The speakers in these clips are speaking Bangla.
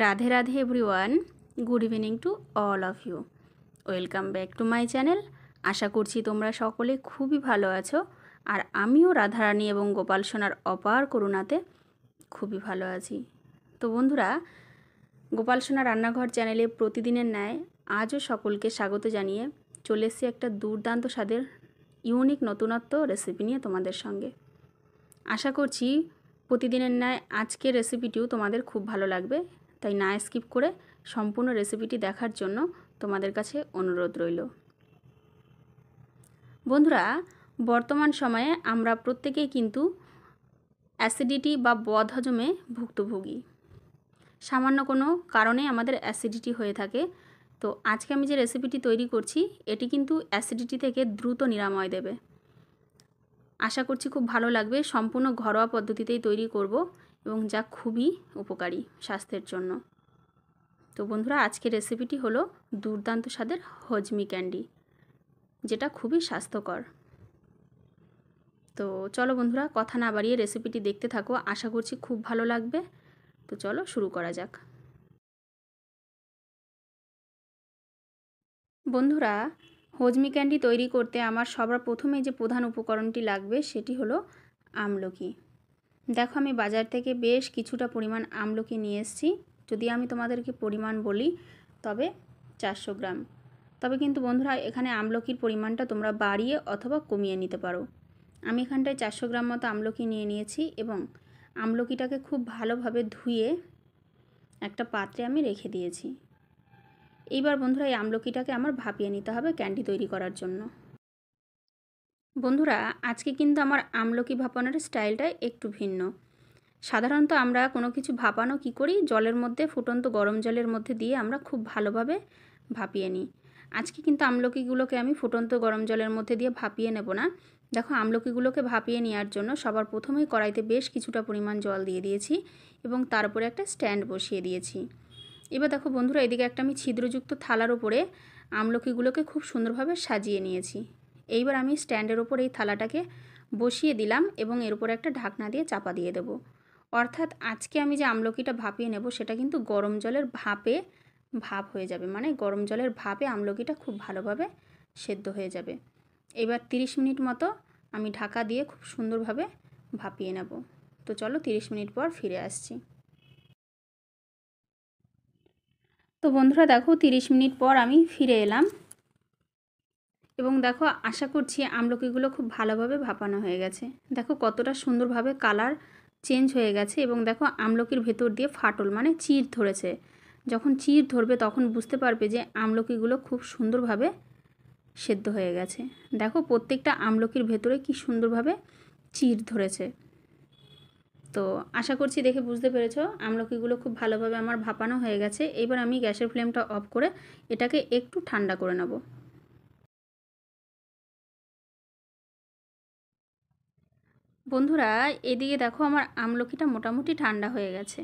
Radhe Radhe everyone, good evening to all of you. Welcome back to my channel. আশা করছি তোমরা সকলে খুবই ভালো আছো, আর আমিও রাধারানী এবং গোপাল সোনার অপার করুণাতে খুবই ভালো আছি। তো বন্ধুরা, গোপাল সোনা রান্নাঘর চ্যানেলে প্রতিদিনের ন্যায় আজও সকলকে স্বাগত জানিয়ে চলে এসেছি একটা দুর্দান্ত স্বাদের ইউনিক নতুনত্ব রেসিপি নিয়ে তোমাদের সঙ্গে। আশা করছি প্রতিদিনের ন্যায় আজকের রেসিপিটিও তোমাদের খুব ভালো লাগবে, তাই না স্কিপ করে সম্পূর্ণ রেসিপিটি দেখার জন্য তোমাদের কাছে অনুরোধ রইল। বন্ধুরা, বর্তমান সময়ে আমরা প্রত্যেকেই কিন্তু অ্যাসিডিটি বা বদহজমে ভুক্তভোগী। সামান্য কোনো কারণে আমাদের অ্যাসিডিটি হয়ে থাকে। তো আজকে আমি যে রেসিপিটি তৈরি করছি এটি কিন্তু অ্যাসিডিটি থেকে দ্রুত নিরাময় দেবে। আশা করছি খুব ভালো লাগবে। সম্পূর্ণ ঘরোয়া পদ্ধতিতেই তৈরি করব এবং যা খুবই উপকারী স্বাস্থ্যের জন্য। তো বন্ধুরা, আজকের রেসিপিটি হলো দুর্দান্ত স্বাদের হজমি ক্যান্ডি, যেটা খুবই স্বাস্থ্যকর। তো চলো বন্ধুরা, কথা না বাড়িয়ে রেসিপিটি দেখতে থাকো। আশা করছি খুব ভালো লাগবে। তো চলো শুরু করা যাক। বন্ধুরা, হজমি ক্যান্ডি তৈরি করতে আমার সবার প্রথমে যে প্রধান উপকরণটি লাগবে সেটি হলো আমলকি। দেখো, আমি বাজার থেকে বেশ কিছুটা পরিমাণ আমলকি নিয়ে এসেছি। যদি আমি তোমাদেরকে পরিমাণ বলি তবে 400 গ্রাম। তবে কিন্তু বন্ধুরা, এখানে আমলকির পরিমাণটা তোমরা বাড়িয়ে অথবা কমিয়ে নিতে পারো। আমি এখানটায় 400 গ্রাম মতো আমলকি নিয়ে নিয়েছি এবং আমলকিটাকে খুব ভালোভাবে ধুয়ে একটা পাত্রে আমি রেখে দিয়েছি। এইবার বন্ধুরা, এই আমলকিটাকে আমার ভাপিয়ে নিতে হবে ক্যান্ডি তৈরি করার জন্য। বন্ধুরা, আজকে কিন্তু আমার আমলকি ভাপানোর স্টাইলটা একটু ভিন্ন। সাধারণত আমরা কোনো কিছু ভাপানো কী করি, জলের মধ্যে, ফুটন্ত গরম জলের মধ্যে দিয়ে আমরা খুব ভালোভাবে ভাপিয়ে নিই। আজকে কিন্তু আমলকিগুলোকে আমি ফুটন্ত গরম জলের মধ্যে দিয়ে ভাপিয়ে নেব না। দেখো, আমলকিগুলোকে ভাপিয়ে নেওয়ার জন্য সবার প্রথমেই কড়াইতে বেশ কিছুটা পরিমাণ জল দিয়ে দিয়েছি এবং তার উপরে একটা স্ট্যান্ড বসিয়ে দিয়েছি। এবার দেখো বন্ধুরা, এদিকে একটা আমি ছিদ্রযুক্ত থালার উপরে আমলকিগুলোকে খুব সুন্দরভাবে সাজিয়ে নিয়েছি। এইবার আমি স্ট্যান্ডের ওপর এই থালাটাকে বসিয়ে দিলাম এবং এর উপরে একটা ঢাকনা দিয়ে চাপা দিয়ে দেব। অর্থাৎ আজকে আমি যে আমলকিটা ভাপিয়ে নেব সেটা কিন্তু গরম জলের ভাপে ভাপ হয়ে যাবে, মানে গরম জলের ভাপে আমলকিটা খুব ভালোভাবে সেদ্ধ হয়ে যাবে। এবার 30 মিনিট মতো আমি ঢাকা দিয়ে খুব সুন্দরভাবে ভাপিয়ে নেব। তো চলো 30 মিনিট পর ফিরে আসছি। তো বন্ধুরা দেখো, 30 মিনিট পর আমি ফিরে এলাম এবং দেখো, আশা করছি আমলকিগুলো খুব ভালোভাবে ভাপানো হয়ে গেছে। দেখো কতটা সুন্দরভাবে কালার চেঞ্জ হয়ে গেছে এবং দেখো আমলকির ভেতর দিয়ে ফাটল, মানে চির ধরেছে। যখন চির ধরবে তখন বুঝতে পারবে যে আমলকিগুলো খুব সুন্দরভাবে সেদ্ধ হয়ে গেছে। দেখো প্রত্যেকটা আমলকির ভেতরে কি সুন্দরভাবে চির ধরেছে। তো আশা করছি দেখে বুঝতে পেরেছো আমলকিগুলো খুব ভালোভাবে আমার ভাপানো হয়ে গেছে। এবার আমি গ্যাসের ফ্লেমটা অফ করে এটাকে একটু ঠান্ডা করে নেব। বন্ধুরা, এদিকে দেখো আমার আমলকিটা মোটামুটি ঠান্ডা হয়ে গেছে।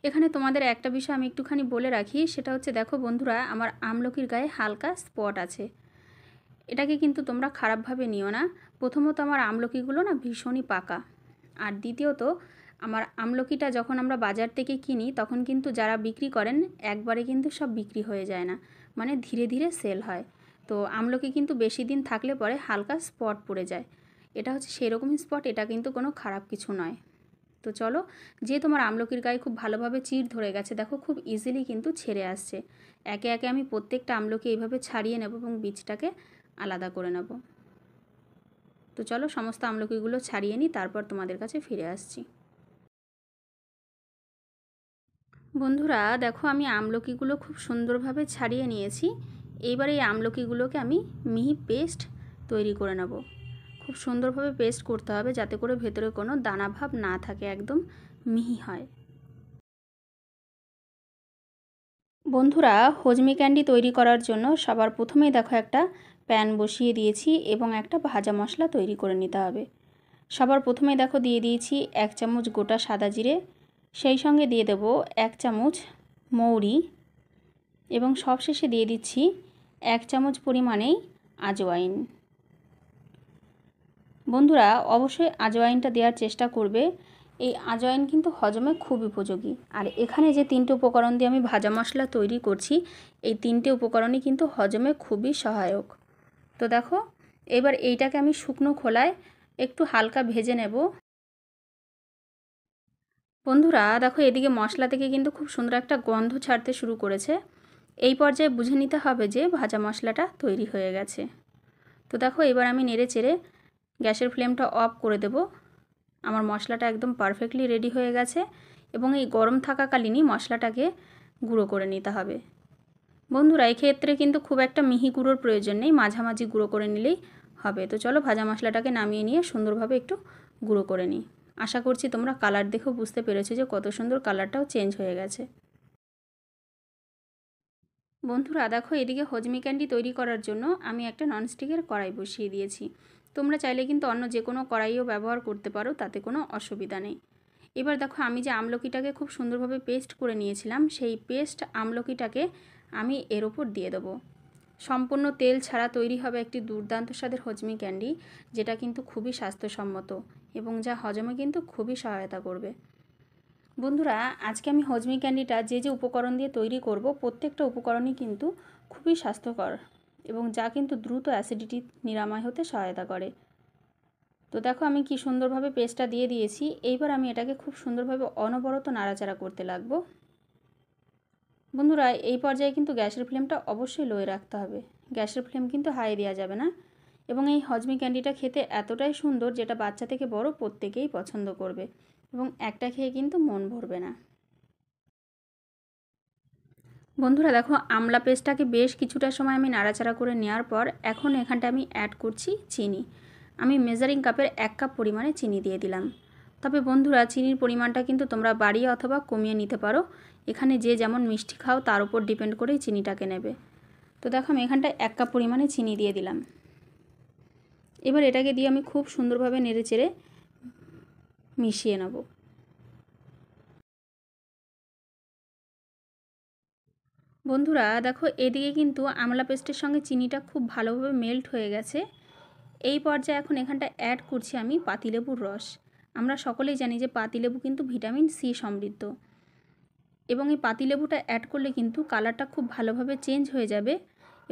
এখানে তোমাদের একটা বিষয় আমি একটুখানি বলে রাখি, সেটা হচ্ছে দেখো বন্ধুরা, আমার আমলকির গায়ে হালকা স্পট আছে। এটাকে কিন্তু তোমরা খারাপভাবে নিও না। প্রথমত আমার আমলকিগুলো না ভীষণই পাকা, আর দ্বিতীয়ত আমার আমলকিটা যখন আমরা বাজার থেকে কিনি তখন কিন্তু যারা বিক্রি করেন একবারে কিন্তু সব বিক্রি হয়ে যায় না, মানে ধীরে ধীরে সেল হয়। তো আমলকি কিন্তু বেশি দিন থাকলে পরে হালকা স্পট পড়ে যায়। এটা হচ্ছে সেরকমই স্পট, এটা কিন্তু কোনো খারাপ কিছু নয়। তো চলো, যে তোমার আমলকির গায়ে খুব ভালোভাবে চির ধরে গেছে, দেখো খুব ইজিলি কিন্তু ছেড়ে আসছে। একে একে আমি প্রত্যেকটা আমলকি এইভাবে ছাড়িয়ে নেব এবং বীজটাকে আলাদা করে নেব। তো চলো সমস্ত আমলকিগুলো ছাড়িয়ে নিই, তারপর তোমাদের কাছে ফিরে আসছি। বন্ধুরা দেখো, আমি আমলকিগুলো খুব সুন্দরভাবে ছাড়িয়ে নিয়েছি। এইবার এই আমলকিগুলোকে আমি মিহি পেস্ট তৈরি করে নেব। খুব সুন্দরভাবে পেস্ট করতে হবে যাতে করে ভেতরে কোনো দানা ভাব না থাকে, একদম মিহি হয়। বন্ধুরা, হজমি ক্যান্ডি তৈরি করার জন্য সবার প্রথমেই দেখো একটা প্যান বসিয়ে দিয়েছি এবং একটা ভাজা মশলা তৈরি করে নিতে হবে। সবার প্রথমেই দেখো দিয়ে দিয়েছি 1 চামচ গোটা সাদা জিরে, সেই সঙ্গে দিয়ে দেব 1 চামচ মৌরি এবং সবশেষে দিয়ে দিচ্ছি 1 চামচ পরিমাণেই আজওয়াইন। বন্ধুরা, অবশ্যই আজওয়াইনটা দেওয়ার চেষ্টা করবে। এই আজওয়াইন কিন্তু হজমে খুব উপযোগী। আর এখানে যে 3টে উপকরণ দিয়ে আমি ভাজা মশলা তৈরি করছি, এই 3টে উপকরণই কিন্তু হজমে খুবই সহায়ক। তো দেখো, এবার এইটাকে আমি শুকনো খোলায় একটু হালকা ভেজে নেব। বন্ধুরা দেখো, এদিকে মশলা থেকে কিন্তু খুব সুন্দর একটা গন্ধ ছাড়তে শুরু করেছে। এই পর্যায়ে বুঝে নিতে হবে যে ভাজা মশলাটা তৈরি হয়ে গেছে। তো দেখো, এবার আমি নেড়ে চেড়ে গ্যাসের ফ্লেমটা অফ করে দেব। আমার মশলাটা একদম পারফেক্টলি রেডি হয়ে গেছে এবং এই গরম থাকাকালীনই মশলাটাকে গুঁড়ো করে নিতে হবে। বন্ধুরা, এই ক্ষেত্রে কিন্তু খুব একটা মিহি গুঁড়োর প্রয়োজন নেই, মাঝামাঝি গুঁড়ো করে নিলেই হবে। তো চলো ভাজা মশলাটাকে নামিয়ে নিয়ে সুন্দরভাবে একটু গুঁড়ো করে নিই। আশা করছি তোমরা কালার দেখেও বুঝতে পেরেছো যে কত সুন্দর কালারটাও চেঞ্জ হয়ে গেছে। বন্ধুরা দেখো, এদিকে হজমি ক্যান্ডি তৈরি করার জন্য আমি একটা ননস্টিকের কড়াই বসিয়ে দিয়েছি। তোমরা চাইলে কিন্তু অন্য যে কোনো কড়াইও ব্যবহার করতে পারো, তাতে কোনো অসুবিধা নেই। এবার দেখো, আমি যে আমলকিটাকে খুব সুন্দরভাবে পেস্ট করে নিয়েছিলাম, সেই পেস্ট আমলকিটাকে আমি এর ওপর দিয়ে দেবো। সম্পূর্ণ তেল ছাড়া তৈরি হবে একটি দুর্দান্ত স্বাদের হজমি ক্যান্ডি, যেটা কিন্তু খুবই স্বাস্থ্যসম্মত এবং যা হজমে কিন্তু খুবই সহায়তা করবে। বন্ধুরা, আজকে আমি হজমি ক্যান্ডিটা যে উপকরণ দিয়ে তৈরি করব, প্রত্যেকটা উপকরণই কিন্তু খুবই স্বাস্থ্যকর এবং যা কিন্তু দ্রুত অ্যাসিডিটি নিরাময় হতে সহায়তা করে। তো দেখো, আমি কি সুন্দরভাবে পেস্টটা দিয়ে দিয়েছি। এইবার আমি এটাকে খুব সুন্দরভাবে অনবরত নাড়াচাড়া করতে লাগবো। বন্ধুরা, এই পর্যায়ে কিন্তু গ্যাসের ফ্লেমটা অবশ্যই লোয়ে রাখতে হবে। গ্যাসের ফ্লেম কিন্তু হাই দেওয়া যাবে না। এবং এই হজমি ক্যান্ডিটা খেতে এতটাই সুন্দর, যেটা বাচ্চা থেকে বড় প্রত্যেকেই পছন্দ করবে এবং একটা খেয়ে কিন্তু মন ভরবে না। বন্ধুরা দেখো, আমলা পেস্টটাকে বেশ কিছুটা সময় আমি নাড়াচাড়া করে নেওয়ার পর এখন এখানটা আমি অ্যাড করছি চিনি। আমি মেজারিং কাপের 1 কাপ পরিমাণে চিনি দিয়ে দিলাম। তবে বন্ধুরা, চিনির পরিমাণটা কিন্তু তোমরা বাড়িয়ে অথবা কমিয়ে নিতে পারো। এখানে যে যেমন মিষ্টি খাও তার উপর ডিপেন্ড করেই চিনিটাকে নেবে। তো দেখো, আমি এখানটায় 1 কাপ পরিমাণে চিনি দিয়ে দিলাম। এবার এটাকে দিয়ে আমি খুব সুন্দরভাবে নেড়ে চেড়ে মিশিয়ে নেব। বন্ধুরা দেখো, এদিকে কিন্তু আমলা পেস্টের সঙ্গে চিনিটা খুব ভালোভাবে মেল্ট হয়ে গেছে। এই পর্যায়ে এখন এখানটা অ্যাড করছি আমি পাতিলেবুর রস। আমরা সকলেই জানি যে পাতিলেবু কিন্তু ভিটামিন সি সমৃদ্ধ এবং এই পাতিলেবুটা অ্যাড করলে কিন্তু কালারটা খুব ভালোভাবে চেঞ্জ হয়ে যাবে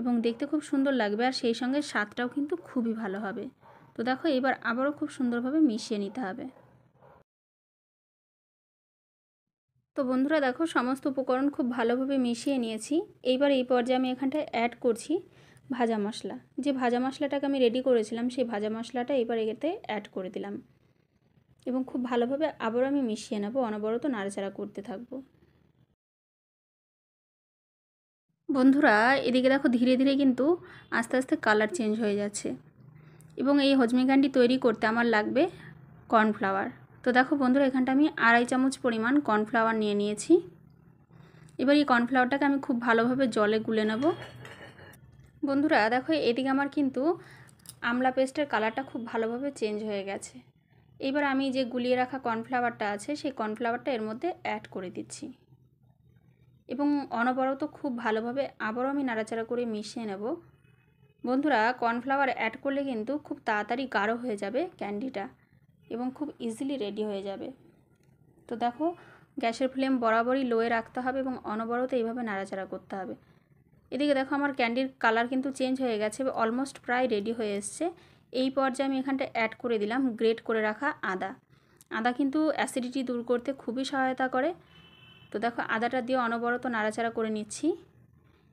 এবং দেখতে খুব সুন্দর লাগবে, আর সেই সঙ্গে স্বাদটাও কিন্তু খুবই ভালো হবে। তো দেখো, এবার আবারও খুব সুন্দরভাবে মিশিয়ে নিতে হবে। তো বন্ধুরা দেখো, সমস্ত উপকরণ খুব ভালোভাবে মিশিয়ে নিয়েছি। এইবার এই পর্যায়ে আমি এখানটায় অ্যাড করছি ভাজা মশলা। যে ভাজা মশলাটাকে আমি রেডি করেছিলাম, সেই ভাজা মশলাটা এবার এতে অ্যাড করে দিলাম এবং খুব ভালোভাবে আবারও আমি মিশিয়ে নেব, অনবরত নাড়াচাড়া করতে থাকবো। বন্ধুরা, এদিকে দেখো, ধীরে ধীরে কিন্তু আস্তে আস্তে কালার চেঞ্জ হয়ে যাচ্ছে এবং এই হজমি ক্যান্ডি তৈরি করতে আমার লাগবে কর্নফ্লাওয়ার। তো দেখো বন্ধুরা, এখানটা আমি 2.5 চামচ পরিমাণ কর্নফ্লাওয়ার নিয়ে নিয়েছি। এবার এই কর্নফ্লাওয়ারটাকে আমি খুব ভালোভাবে জলে গুলে নেব। বন্ধুরা দেখো, এদিকে আমার কিন্তু আমলা পেস্টের কালারটা খুব ভালোভাবে চেঞ্জ হয়ে গেছে। এবার আমি যে গুলিয়ে রাখা কর্নফ্লাওয়ারটা আছে, সেই কর্নফ্লাওয়ারটা এর মধ্যে অ্যাড করে দিচ্ছি এবং অনবরত খুব ভালোভাবে আবারও আমি নাড়াচাড়া করে মিশিয়ে নেব। বন্ধুরা, কর্নফ্লাওয়ার অ্যাড করলে কিন্তু খুব তাড়াতাড়ি গাঢ় হয়ে যাবে ক্যান্ডিটা এবং খুব ইজিলি রেডি হয়ে যাবে। তো দেখো, গ্যাসের ফ্লেম বরাবরই লোয়ে রাখতে হবে এবং অনবরত এইভাবে নাড়াচাড়া করতে হবে। এদিকে দেখো, আমার ক্যান্ডির কালার কিন্তু চেঞ্জ হয়ে গেছে, অলমোস্ট প্রায় রেডি হয়ে এসছে। এই পর্যায়ে আমি এখানটা অ্যাড করে দিলাম গ্রেট করে রাখা আদা। আদা কিন্তু অ্যাসিডিটি দূর করতে খুবই সহায়তা করে। তো দেখো, আদাটা দিয়ে অনবরত নাড়াচাড়া করে নিচ্ছি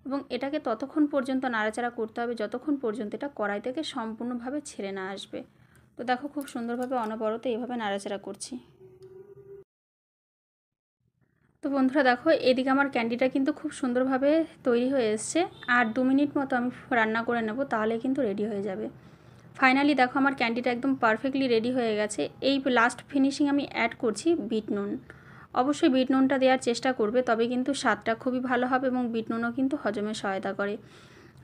এবং এটাকে ততক্ষণ পর্যন্ত নাড়াচাড়া করতে হবে যতক্ষণ পর্যন্ত এটা কড়াই থেকে সম্পূর্ণভাবে ছেড়ে না আসবে। তো দেখো, খুব সুন্দরভাবে অনবরত এইভাবে নাড়াচাড়া করছি। তো বন্ধুরা দেখো, এদিকে আমার ক্যান্ডিটা কিন্তু খুব সুন্দরভাবে তৈরি হয়ে এসছে। আর 2 মিনিট মতো আমি রান্না করে নেব, তাহলে কিন্তু রেডি হয়ে যাবে। ফাইনালি দেখো, আমার ক্যান্ডিটা একদম পারফেক্টলি রেডি হয়ে গেছে। এই লাস্ট ফিনিশিং আমি অ্যাড করছি বিট নুন। অবশ্যই বিট নুনটা দেওয়ার চেষ্টা করবে, তবে কিন্তু স্বাদটা খুবই ভালো হবে এবং বিট নুনও কিন্তু হজমে সহায়তা করে।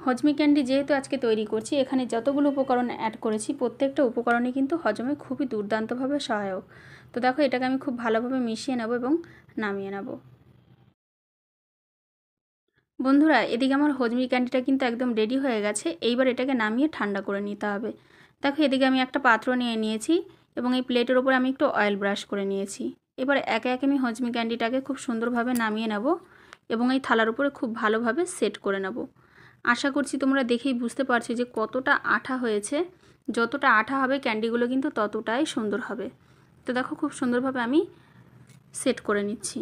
হজমি ক্যান্ডি যেহেতু আজকে তৈরি করছি, এখানে যতগুলো উপকরণ অ্যাড করেছি প্রত্যেকটা উপকরণই কিন্তু হজমে খুবই দুর্দান্তভাবে সহায়ক। তো দেখো, এটাকে আমি খুব ভালোভাবে মিশিয়ে নেব এবং নামিয়ে নেব। বন্ধুরা, এদিকে আমার হজমি ক্যান্ডিটা কিন্তু একদম রেডি হয়ে গেছে। এইবার এটাকে নামিয়ে ঠান্ডা করে নিতে হবে। দেখো, এদিকে আমি একটা পাত্র নিয়ে নিয়েছি এবং এই প্লেটের ওপরে আমি একটু অয়েল ব্রাশ করে নিয়েছি। এবার একে একে আমি হজমি ক্যান্ডিটাকে খুব সুন্দরভাবে নামিয়ে নেব এবং এই থালার উপরে খুব ভালোভাবে সেট করে নেব। আশা করছি তোমরা দেখেই বুঝতে পারছো যে কতটা আঠা হয়েছে। যতটা আঠা হবে ক্যান্ডিগুলো কিন্তু ততটাই সুন্দর হবে। তো দেখো খুব সুন্দরভাবে আমি সেট করে নিচ্ছি।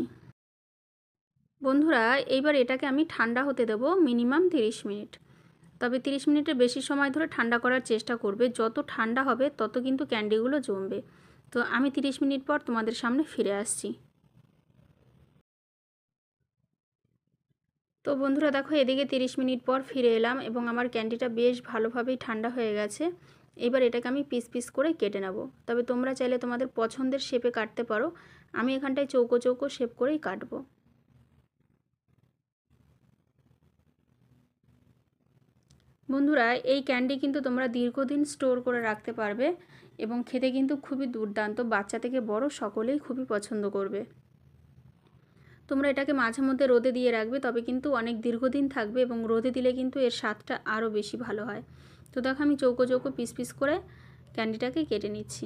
বন্ধুরা এইবার এটাকে আমি ঠান্ডা হতে দেব মিনিমাম 30 মিনিট। তবে 30 মিনিটের বেশি সময় ধরে ঠান্ডা করার চেষ্টা করবে। যত ঠান্ডা হবে তত কিন্তু ক্যান্ডিগুলো জমবে। তো আমি 30 মিনিট পর তোমাদের সামনে ফিরে আসছি। তো বন্ধুরা দেখো এদিকে 30 মিনিট পর ফিরে এলাম এবং আমার ক্যান্ডিটা বেশ ভালোভাবেই ঠান্ডা হয়ে গেছে। এবার এটাকে আমি পিস পিস করে কেটে নেব। তবে তোমরা চাইলে তোমাদের পছন্দের শেপে কাটতে পারো। আমি এখানটায় চৌকো চৌকো শেপ করেই কাটবো। বন্ধুরা এই ক্যান্ডি কিন্তু তোমরা দীর্ঘদিন স্টোর করে রাখতে পারবে এবং খেতে কিন্তু খুবই দুর্দান্ত। বাচ্চা থেকে বড় সকলেই খুবই পছন্দ করবে। তোমরা এটাকে মাঝে মধ্যে রোদে দিয়ে রাখবে, তবে কিন্তু অনেক দীর্ঘদিন থাকবে এবং রোদে দিলে কিন্তু এর স্বাদটা আরও বেশি ভালো হয়। তো দেখো আমি চৌকো চৌকো পিস পিস করে ক্যান্ডিটাকে কেটে নিচ্ছি।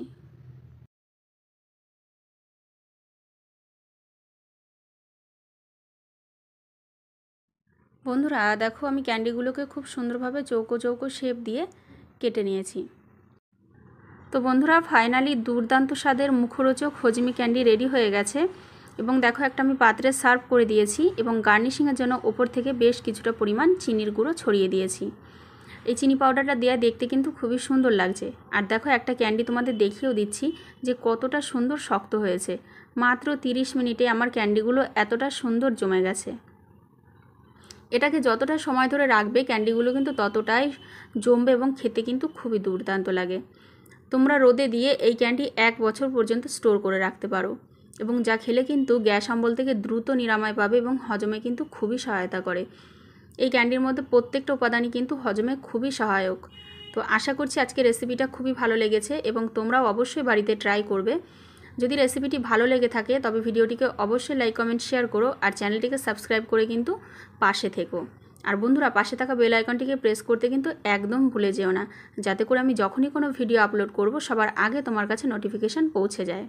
বন্ধুরা দেখো আমি ক্যান্ডিগুলোকে খুব সুন্দরভাবে চৌকো চৌকো শেপ দিয়ে কেটে নিয়েছি। তো বন্ধুরা ফাইনালি দুর্দান্ত স্বাদের মুখরোচক হজমি ক্যান্ডি রেডি হয়ে গেছে এবং দেখো একটা আমি পাত্রে সার্ভ করে দিয়েছি এবং গার্নিশিংয়ের জন্য ওপর থেকে বেশ কিছুটা পরিমাণ চিনির গুঁড়ো ছড়িয়ে দিয়েছি। এই চিনি পাউডারটা দেওয়া দেখতে কিন্তু খুবই সুন্দর লাগছে। আর দেখো একটা ক্যান্ডি তোমাদের দেখিয়েও দিচ্ছি যে কতটা সুন্দর শক্ত হয়েছে। মাত্র 30 মিনিটে আমার ক্যান্ডিগুলো এতটা সুন্দর জমে গেছে। এটাকে যতটা সময় ধরে রাখবে ক্যান্ডিগুলো কিন্তু ততটাই জমবে এবং খেতে কিন্তু খুবই দুর্দান্ত লাগে। তোমরা রোদে দিয়ে এই ক্যান্ডি 1 বছর পর্যন্ত স্টোর করে রাখতে পারো এবং যা খেলে কিন্তু গ্যাস অম্বল থেকে দ্রুত নিরাময় পাবে এবং হজমে কিন্তু খুবই সহায়তা করে। এই ক্যান্ডির মধ্যে প্রত্যেকটা উপাদানই কিন্তু হজমে খুবই সহায়ক। তো আশা করছি আজকে রেসিপিটা খুবই ভালো লেগেছে এবং তোমরাও অবশ্যই বাড়িতে ট্রাই করবে। যদি রেসিপিটি ভালো লেগে থাকে তবে ভিডিওটিকে অবশ্যই লাইক কমেন্ট শেয়ার করো আর চ্যানেলটিকে সাবস্ক্রাইব করে কিন্তু পাশে থেকো। আর বন্ধুরা পাশে থাকা বেল আইকনটিকে প্রেস করতে কিন্তু একদম ভুলে যেও না, যাতে করে আমি যখনই কোনো ভিডিও আপলোড করব সবার আগে তোমার কাছে নোটিফিকেশান পৌঁছে যায়।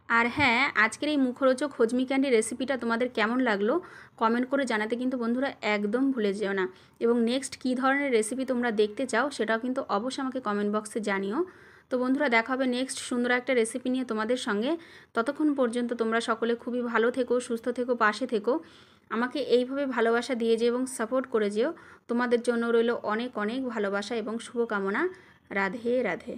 আর হ্যাঁ, আজকের এই মুখরোচক হজমি ক্যান্ডি রেসিপিটা তোমাদের কেমন লাগলো কমেন্ট করে জানাতে কিন্তু বন্ধুরা একদম ভুলে যেও না। এবং নেক্সট কী ধরনের রেসিপি তোমরা দেখতে চাও সেটাও কিন্তু অবশ্যই আমাকে কমেন্ট বক্সে জানিও। তো বন্ধুরা দেখা হবে নেক্সট সুন্দর একটা রেসিপি নিয়ে তোমাদের সঙ্গে। ততক্ষণ পর্যন্ত তোমরা সকলে খুবই ভালো থেকো, সুস্থ থেকো, পাশে থেকো। আমাকে এইভাবে ভালোবাসা দিয়ে যেও এবং সাপোর্ট করে যেও। তোমাদের জন্য রইল অনেক অনেক ভালোবাসা এবং শুভকামনা। রাধে রাধে।